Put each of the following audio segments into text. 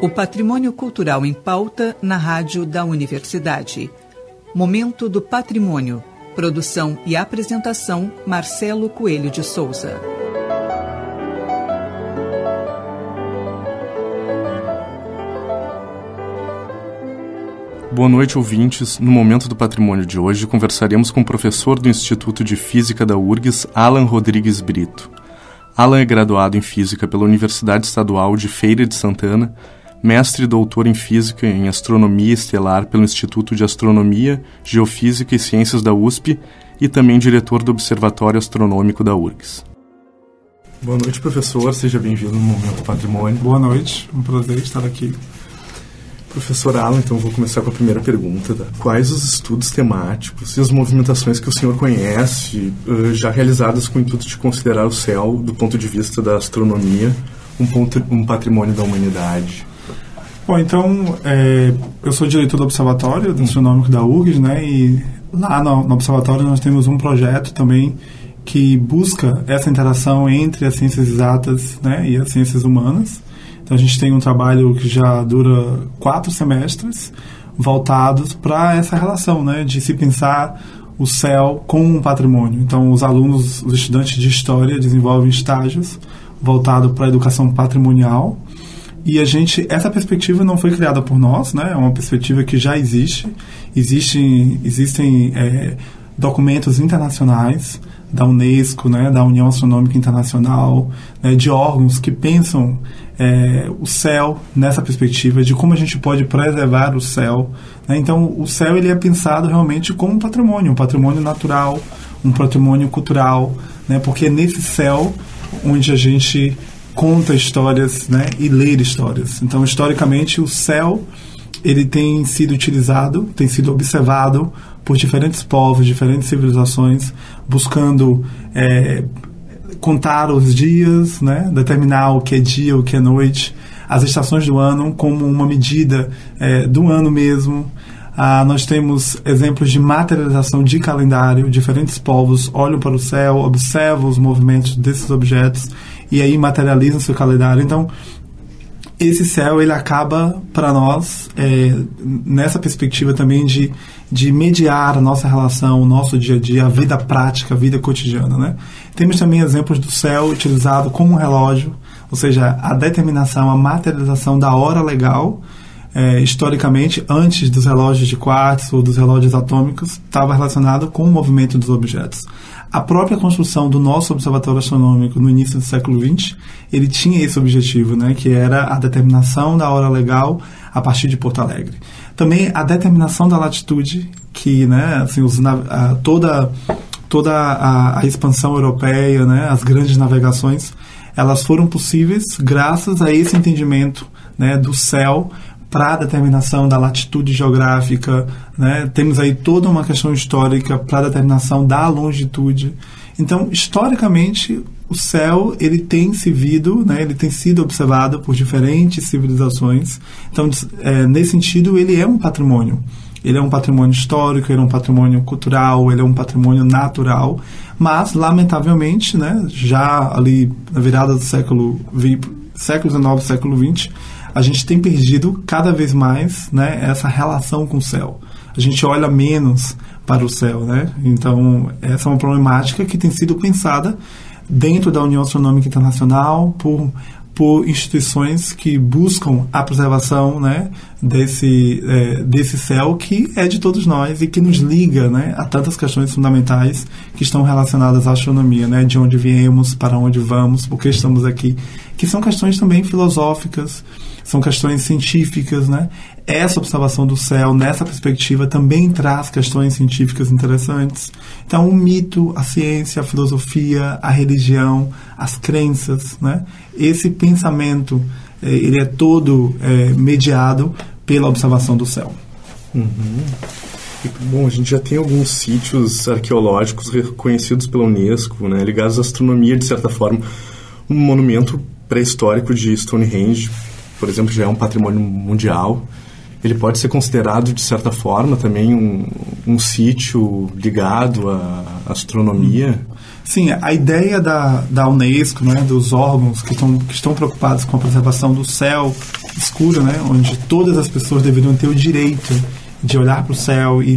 O patrimônio cultural em pauta na rádio da Universidade. Momento do Patrimônio. Produção e apresentação, Marcelo Coelho de Souza. Boa noite, ouvintes. No Momento do Patrimônio de hoje, conversaremos com o professor do Instituto de Física da URGS, Alan Rodrigues Brito. Alan é graduado em Física pela Universidade Estadual de Feira de Santana, mestre e doutor em Física em Astronomia Estelar pelo Instituto de Astronomia, Geofísica e Ciências da USP e também diretor do Observatório Astronômico da URGS. Boa noite, professor. Seja bem-vindo no Momento do Patrimônio. Boa noite. Um prazer estar aqui. Professor Alan, então vou começar com a primeira pergunta. Tá? Quais os estudos temáticos e as movimentações que o senhor conhece, já realizadas com o intuito de considerar o céu, do ponto de vista da astronomia, um patrimônio da humanidade? Bom, então, eu sou diretor do Observatório Astronômico da URGS, né? E lá no Observatório nós temos um projeto também que busca essa interação entre as ciências exatas, né, e as ciências humanas. Então, a gente tem um trabalho que já dura 4 semestres voltados para essa relação, né, de se pensar o céu como um patrimônio. Então, os alunos, os estudantes de História desenvolvem estágios voltados para a educação patrimonial. E essa perspectiva não foi criada por nós, né? É uma perspectiva que já existe. Existem documentos internacionais da Unesco, né? Da União Astronômica Internacional, né? De órgãos que pensam o céu nessa perspectiva de como a gente pode preservar o céu, né? Então, o céu ele é pensado realmente como um patrimônio natural, um patrimônio cultural, né? Porque é nesse céu onde a gente conta histórias, né, e ler histórias. Então, historicamente, o céu ele tem sido utilizado, tem sido observado por diferentes povos, diferentes civilizações, buscando contar os dias, né, determinar o que é dia, o que é noite, as estações do ano como uma medida do ano mesmo. Nós temos exemplos de materialização de calendário. Diferentes povos olham para o céu, observam os movimentos desses objetos e aí materializam seu calendário. Então, esse céu ele acaba para nós nessa perspectiva também de mediar a nossa relação, o nosso dia a dia, a vida prática, a vida cotidiana, né? Temos também exemplos do céu utilizado como um relógio, ou seja, a determinação, a materialização da hora legal. Historicamente, antes dos relógios de quartzo ou dos relógios atômicos, estava relacionado com o movimento dos objetos. A própria construção do nosso observatório astronômico no início do século XX, ele tinha esse objetivo, né, que era a determinação da hora legal a partir de Porto Alegre. Também a determinação da latitude, que, né, assim, toda a expansão europeia, né, as grandes navegações, elas foram possíveis graças a esse entendimento, né, do céu para a determinação da latitude geográfica, né? Temos aí toda uma questão histórica para a determinação da longitude. Então, historicamente, o céu ele tem servido, né? Ele tem sido observado por diferentes civilizações. Então, nesse sentido, ele é um patrimônio. Ele é um patrimônio histórico, ele é um patrimônio cultural, ele é um patrimônio natural, mas, lamentavelmente, né, já ali na virada do século XIX, século XX, a gente tem perdido cada vez mais, né, essa relação com o céu. A gente olha menos para o céu, né? Então, essa é uma problemática que tem sido pensada dentro da União Astronômica Internacional por instituições que buscam a preservação, né, desse céu que é de todos nós e que nos liga, né, a tantas questões fundamentais que estão relacionadas à astronomia, né, de onde viemos, para onde vamos, por que estamos aqui, que são questões também filosóficas, são questões científicas, né? Essa observação do céu, nessa perspectiva, também traz questões científicas interessantes. Então, o mito, a ciência, a filosofia, a religião, as crenças, né? Esse pensamento, ele é todo mediado pela observação do céu. Uhum. Bom, a gente já tem alguns sítios arqueológicos reconhecidos pela Unesco, né, ligados à astronomia, de certa forma. Um monumento pré-histórico de Stonehenge, por exemplo, já é um patrimônio mundial. Ele pode ser considerado, de certa forma, também um sítio ligado à astronomia? Sim, a ideia da Unesco, né, dos órgãos que estão preocupados com a preservação do céu escuro, né, onde todas as pessoas deveriam ter o direito de olhar para o céu e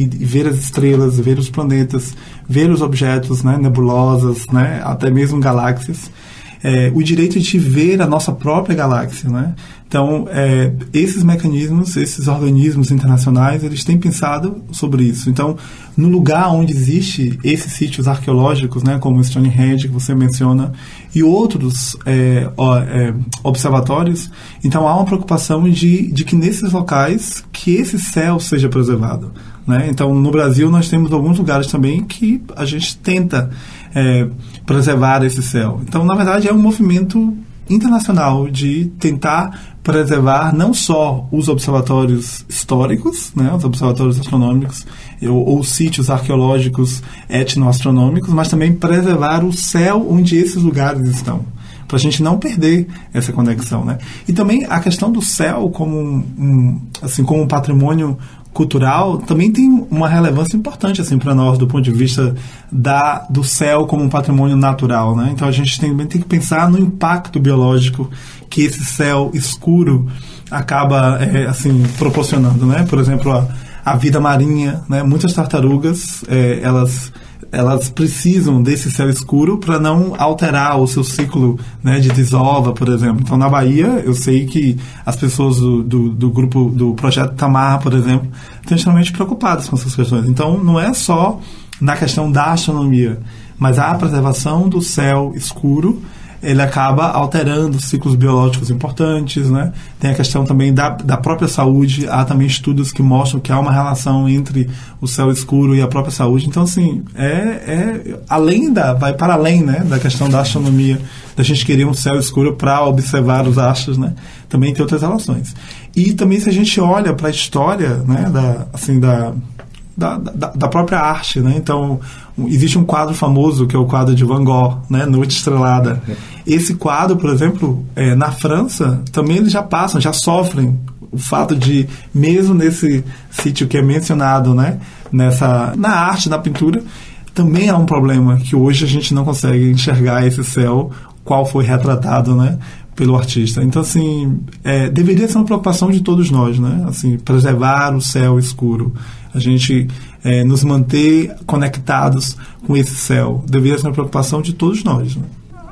ver as estrelas, ver os planetas, ver os objetos, né, nebulosas, né, até mesmo galáxias, o direito de ver a nossa própria galáxia, né? Então, esses mecanismos, esses organismos internacionais, eles têm pensado sobre isso. Então, no lugar onde existe esses sítios arqueológicos, né, como o Stonehenge, que você menciona, e outros observatórios, então há uma preocupação de que nesses locais, que esse céu seja preservado, né? Então, no Brasil, nós temos alguns lugares também que a gente tenta preservar esse céu. Então, na verdade, é um movimento internacional de tentar preservar não só os observatórios históricos, né, os observatórios astronômicos ou sítios arqueológicos etnoastronômicos, mas também preservar o céu onde esses lugares estão, para a gente não perder essa conexão, né? E também a questão do céu como como um patrimônio cultural também tem uma relevância importante assim para nós do ponto de vista do céu como um patrimônio natural, né? Então a gente também tem que pensar no impacto biológico que esse céu escuro acaba proporcionando, né? Por exemplo, a vida marinha, né? Muitas tartarugas elas precisam desse céu escuro para não alterar o seu ciclo, né, de desova, por exemplo. Então, na Bahia, eu sei que as pessoas do grupo, do Projeto Tamar, por exemplo, estão extremamente preocupadas com essas questões. Então, não é só na questão da astronomia, mas a preservação do céu escuro, ele acaba alterando ciclos biológicos importantes, né? Tem a questão também da própria saúde. Há também estudos que mostram que há uma relação entre o céu escuro e a própria saúde. Então, assim, vai para além, né, da questão da astronomia, da gente querer um céu escuro para observar os astros, né? Também tem outras relações. E também, se a gente olha para a história, né, da própria arte, né? Então, existe um quadro famoso que é o quadro de Van Gogh, né? Noite Estrelada. Esse quadro, por exemplo, na França, também eles já sofrem o fato de, mesmo nesse sítio que é mencionado, né, na arte, na pintura, também há um problema que hoje a gente não consegue enxergar esse céu, qual foi retratado, né, pelo artista. Então, assim, deveria ser uma preocupação de todos nós, né? Assim, preservar o céu escuro, a gente nos manter conectados com esse céu, deveria ser uma preocupação de todos nós, né?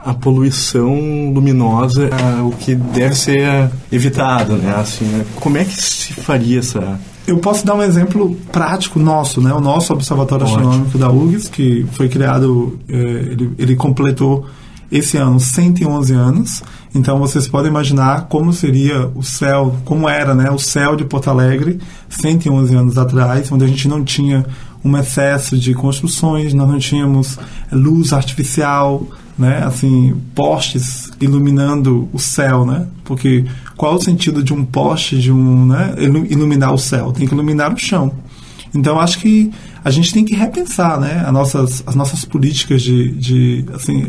A poluição luminosa é o que deve ser evitado, né? Assim, né? Como é que se faria essa... Eu posso dar um exemplo prático nosso, né? O nosso Observatório Astronômico da URGS, que foi criado, ele completou esse ano 111 anos. Então vocês podem imaginar como seria o céu, como era, né, o céu de Porto Alegre 111 anos atrás, onde a gente não tinha um excesso de construções, nós não tínhamos luz artificial, né, assim, postes iluminando o céu, né? Porque qual o sentido de um poste, né, iluminar o céu? Tem que iluminar o chão. Então, acho que a gente tem que repensar, né, as nossas políticas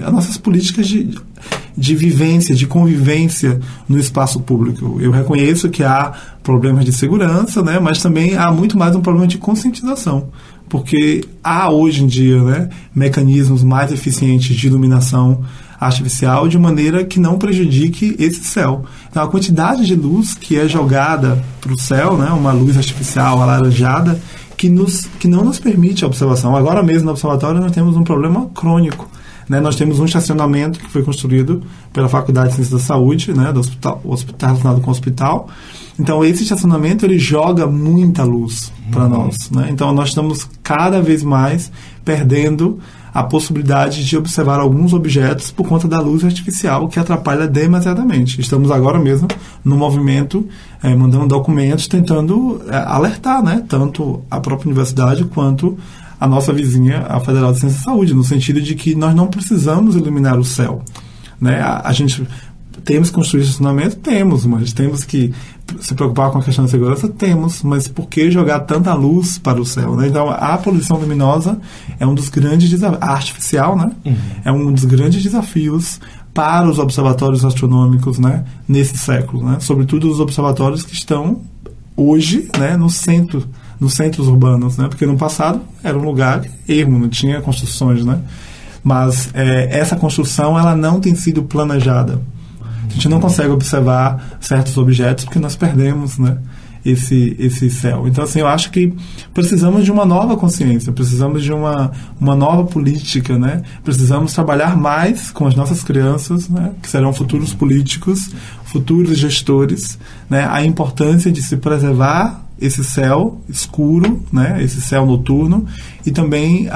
as nossas políticas de vivência, de convivência no espaço público. Eu reconheço que há problemas de segurança, né, mas também há muito mais um problema de conscientização, porque há hoje em dia, né, mecanismos mais eficientes de iluminação artificial de maneira que não prejudique esse céu. Então, a quantidade de luz que é jogada para o céu, né, uma luz artificial alaranjada, que não nos permite a observação. Agora mesmo no observatório nós temos um problema crônico, né? Nós temos um estacionamento que foi construído pela Faculdade de Ciências da Saúde, né, do hospital relacionado com o hospital. Então esse estacionamento ele joga muita luz para nós, né? Então nós estamos cada vez mais perdendo a possibilidade de observar alguns objetos por conta da luz artificial, que atrapalha demasiadamente. Estamos agora mesmo no movimento, mandando documentos, tentando alertar, né, tanto a própria universidade quanto a nossa vizinha, a Federal de Ciências da Saúde, no sentido de que nós não precisamos iluminar o céu, né? A gente temos que construir estacionamento? Temos, mas temos que se preocupar com a questão da segurança? Temos, mas por que jogar tanta luz para o céu, né? Então, a poluição luminosa é um dos grandes desafios, artificial, né? É um dos grandes desafios para os observatórios astronômicos, né, nesse século, né? Sobretudo os observatórios que estão hoje, né, nos centros urbanos, né? Porque no passado era um lugar ermo, não tinha construções, né? Mas essa construção ela não tem sido planejada. A gente não consegue observar certos objetos porque nós perdemos, né, esse céu. Então, assim, eu acho que precisamos de uma nova consciência, precisamos de uma nova política, né? Precisamos trabalhar mais com as nossas crianças, né, que serão futuros políticos, futuros gestores, né, a importância de se preservar esse céu escuro, né, esse céu noturno, e também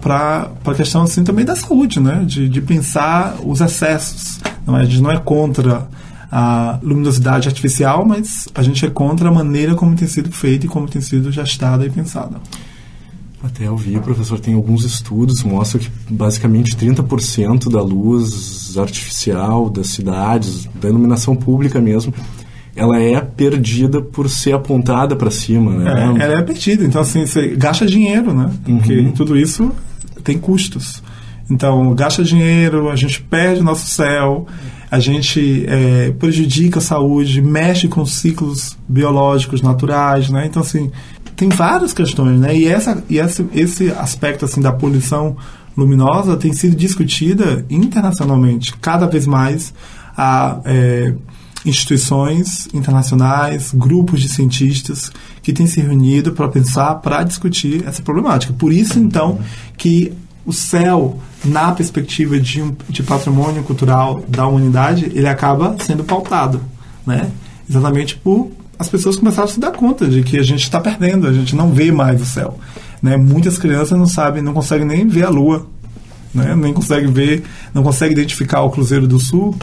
para a questão assim, também da saúde, né, de pensar os excessos. A gente não é contra a luminosidade artificial, mas a gente é contra a maneira como tem sido feita e como tem sido gestada e pensada. Até eu vi, professor, tem alguns estudos que mostram que basicamente 30% da luz artificial das cidades, da iluminação pública mesmo, ela é perdida por ser apontada para cima, né? Ela é perdida, então assim, você gasta dinheiro, né? Porque tudo isso tem custos. Então, gasta dinheiro, a gente perde o nosso céu, a gente prejudica a saúde, mexe com ciclos biológicos naturais, né? Então, assim, tem várias questões, né? E esse aspecto, assim, da poluição luminosa tem sido discutida internacionalmente. Cada vez mais há instituições internacionais, grupos de cientistas que têm se reunido para pensar, para discutir essa problemática. Por isso, então, que o céu, na perspectiva de patrimônio cultural da humanidade, ele acaba sendo pautado, né? Exatamente por as pessoas começaram a se dar conta de que a gente está perdendo, a gente não vê mais o céu, né? Muitas crianças não sabem, não conseguem nem ver a lua, né? Nem conseguem ver, não conseguem identificar o Cruzeiro do Sul,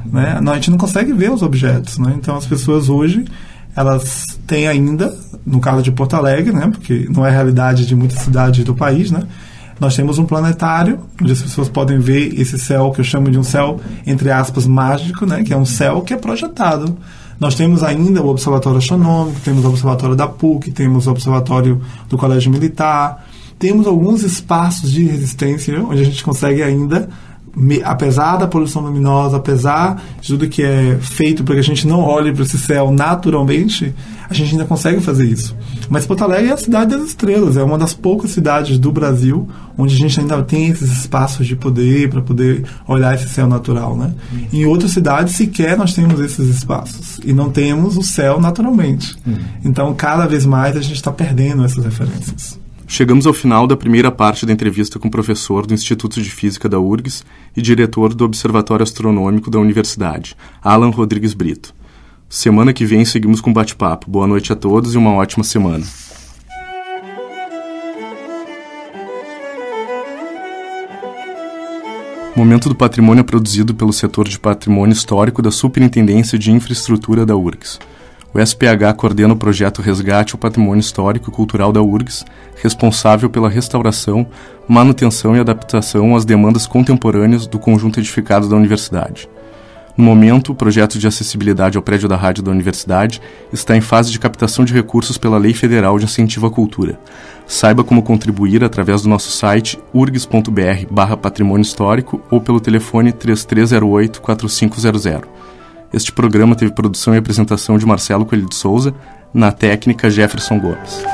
né? A gente não consegue ver os objetos, né? Então as pessoas hoje, elas têm ainda, no caso de Porto Alegre, né? Porque não é a realidade de muitas cidades do país, né? Nós temos um planetário onde as pessoas podem ver esse céu que eu chamo de um céu, entre aspas, mágico, né? Que é um céu que é projetado. Nós temos ainda o Observatório Astronômico, temos o Observatório da PUC, temos o Observatório do Colégio Militar, temos alguns espaços de resistência onde a gente consegue ainda, apesar da poluição luminosa, apesar de tudo que é feito para que a gente não olhe para esse céu naturalmente, a gente ainda consegue fazer isso. Mas Porto Alegre é a cidade das estrelas, é uma das poucas cidades do Brasil onde a gente ainda tem esses espaços de poder para poder olhar esse céu natural, né? Em outras cidades sequer nós temos esses espaços e não temos o céu naturalmente. Então cada vez mais a gente está perdendo essas referências. Chegamos ao final da primeira parte da entrevista com o professor do Instituto de Física da URGS e diretor do Observatório Astronômico da Universidade, Alan Rodrigues Brito. Semana que vem seguimos com bate-papo. Boa noite a todos e uma ótima semana. O Momento do Patrimônio é produzido pelo setor de patrimônio histórico da Superintendência de Infraestrutura da URGS. O SPH coordena o projeto Resgate ao Patrimônio Histórico e Cultural da URGS, responsável pela restauração, manutenção e adaptação às demandas contemporâneas do conjunto edificado da universidade. No momento, o projeto de acessibilidade ao prédio da rádio da universidade está em fase de captação de recursos pela Lei Federal de Incentivo à Cultura. Saiba como contribuir através do nosso site urgs.br/patrimônio histórico ou pelo telefone 3308-4500. Este programa teve produção e apresentação de Marcelo Coelho de Souza, na técnica Jefferson Gomes.